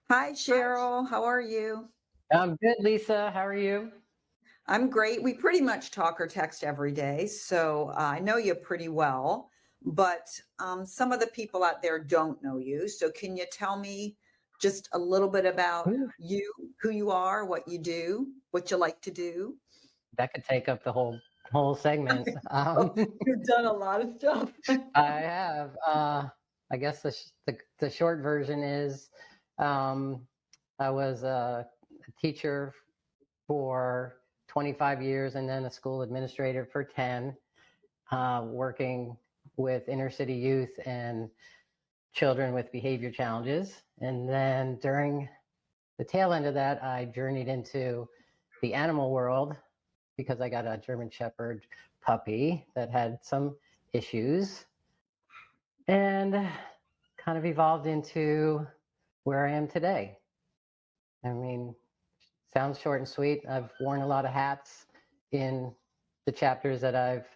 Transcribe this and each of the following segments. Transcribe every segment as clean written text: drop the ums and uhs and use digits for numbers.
Hi, Cheryl. How are you? I'm good, Lisa. How are you? I'm great. We pretty much talk or text every day, so I know you pretty well. But some of the people out there don't know you. So can you tell me just a little bit about Ooh, you, who you are, what you do, what you like to do? that could take up the whole segment. Oh, you've done a lot of stuff. I have. I guess the short version is, um, I was a teacher for 25 years, and then a school administrator for 10, working with inner city youth and children with behavior challenges. And then during the tail end of that, I journeyed into the animal world because I got a German Shepherd puppy that had some issues, and kind of evolved into where I am today. I mean, sounds short and sweet. I've worn a lot of hats in the chapters that I've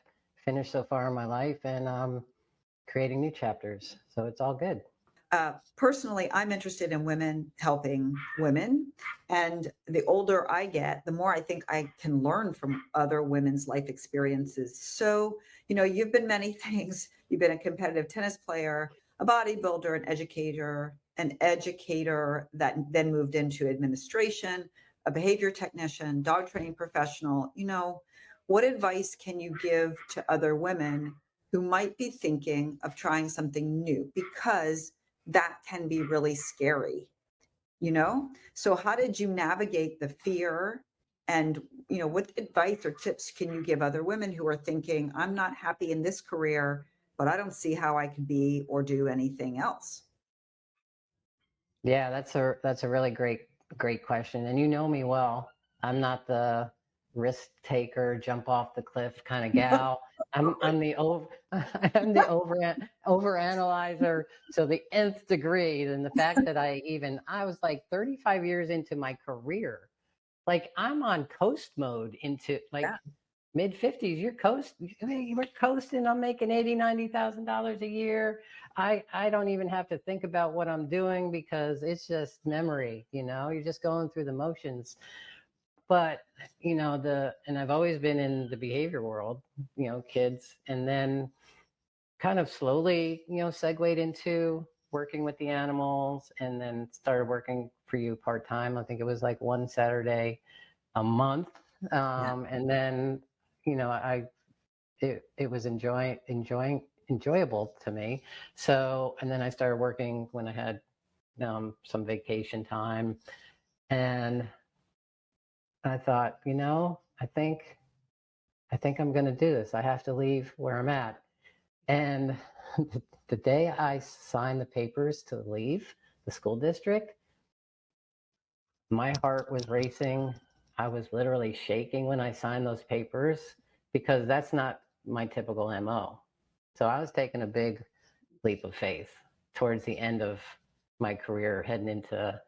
finished so far in my life, and creating new chapters. So it's all good. Personally, I'm interested in women helping women. And the older I get, the more I think I can learn from other women's life experiences. So, you've been many things. You've been a competitive tennis player, a bodybuilder, an educator that then moved into administration, a behavior technician, dog training professional. What advice can you give to other women who might be thinking of trying something new? Because that can be really scary. So how did you navigate the fear? And what advice or tips can you give other women who are thinking, I'm not happy in this career, but I don't see how I could be or do anything else? Yeah, that's a really great question. And you know me well. I'm not the risk taker, jump off the cliff kind of gal. I'm the over I'm the over analyzer to the nth degree. And the fact that I was like 35 years into my career. Like I'm on coast mode into Yeah. like mid 50s. We're coasting. I'm making 80, $90,000 a year. I don't even have to think about what I'm doing because it's just memory, you're just going through the motions. But and I've always been in the behavior world, kids, and then kind of slowly, segued into working with the animals, and then started working for you part-time. I think it was like one Saturday a month. Yeah. And then, I it was enjoyable to me. So, and then I started working when I had some vacation time, and I thought, I think I'm going to do this. I have to leave where I'm at. And the day I signed the papers to leave the school district, my heart was racing. I was literally shaking when I signed those papers because that's not my typical MO. So I was taking a big leap of faith towards the end of my career, heading into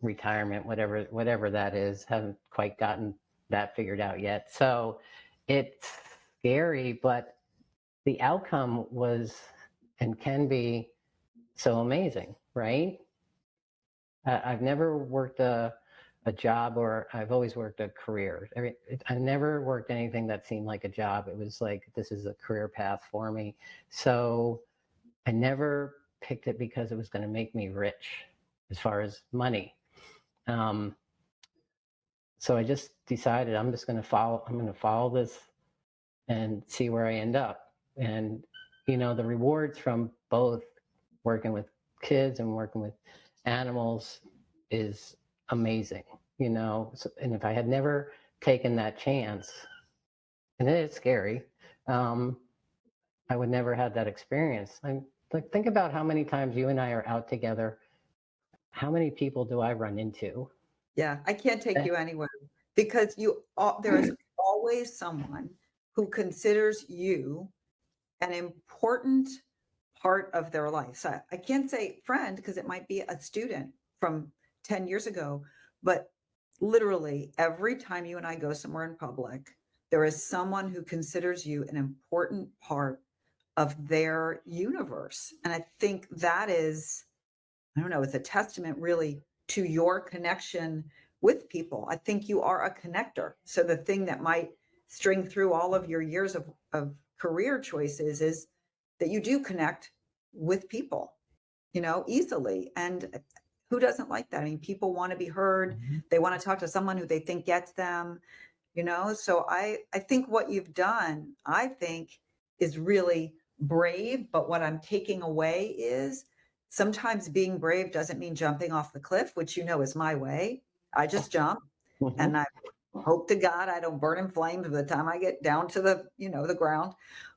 retirement, whatever that is. Haven't quite gotten that figured out yet. So it's scary, but the outcome was and can be so amazing, right? I've never worked a job, or I've always worked a career. I never worked anything that seemed like a job. It was like, this is a career path for me. So I never picked it because it was going to make me rich as far as money. Um, so I just decided I'm going to follow this and see where I end up. And, the rewards from both working with kids and working with animals is amazing, So, and if I had never taken that chance, and it is scary, um, I would never have that experience. I'm like, think about how many times you and I are out together. How many people do I run into? Yeah. I can't take you anywhere because there is always someone who considers you an important part of their life. So I can't say friend because it might be a student from 10 years ago, but literally every time you and I go somewhere in public, there is someone who considers you an important part of their universe. And I think that is, I don't know, it's a testament really to your connection with people. I think you are a connector. So the thing that might string through all of your years of career choices is that you do connect with people, easily. And who doesn't like that? I mean, people want to be heard. They want to talk to someone who they think gets them, So I think what you've done, I think, is really brave. But what I'm taking away is sometimes being brave doesn't mean jumping off the cliff, which is my way. I just jump Mhm. and I hope to God I don't burn in flames by the time I get down to the ground.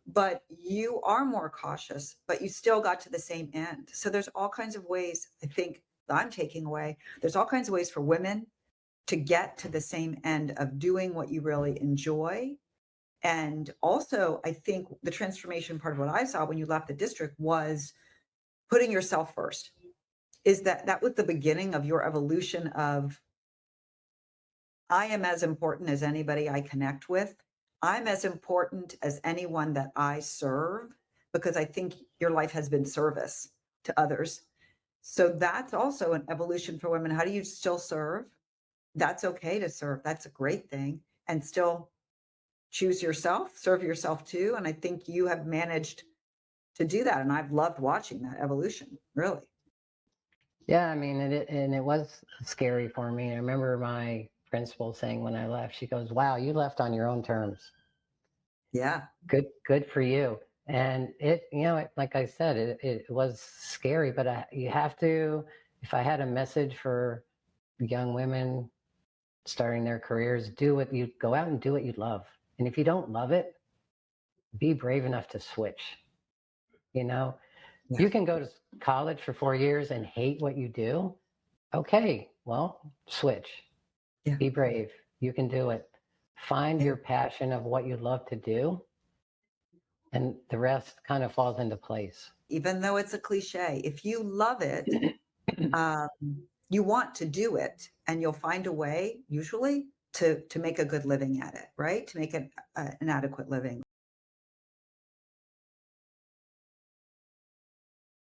But you are more cautious, but you still got to the same end. So there's all kinds of ways I think that I'm taking away. There's all kinds of ways for women to get to the same end of doing what you really enjoy. And also, I think the transformation part of what I saw when you left the district was putting yourself first. Is that was the beginning of your evolution of I am as important as anybody I connect with. I'm as important as anyone that I serve because I think your life has been service to others. So that's also an evolution for women. How do you still serve? That's okay to serve. That's a great thing. And still choose yourself, serve yourself too. And I think you have managed to do that. And I've loved watching that evolution, really. Yeah, I mean, and it was scary for me. I remember my principal saying when I left, she goes, "Wow, you left on your own terms. Yeah. Good for you." And like I said, it was scary, but you have to. If I had a message for young women starting their careers, go out and do what you love. And if you don't love it, be brave enough to switch. You know, Yeah. you can go to college for 4 years and hate what you do. Okay, well, switch. Yeah. Be brave. You can do it. Find Yeah. your passion of what you love to do, and the rest kind of falls into place. Even though it's a cliche, if you love it, um, you want to do it and you'll find a way usually to make a good living at it, right? To make an adequate living.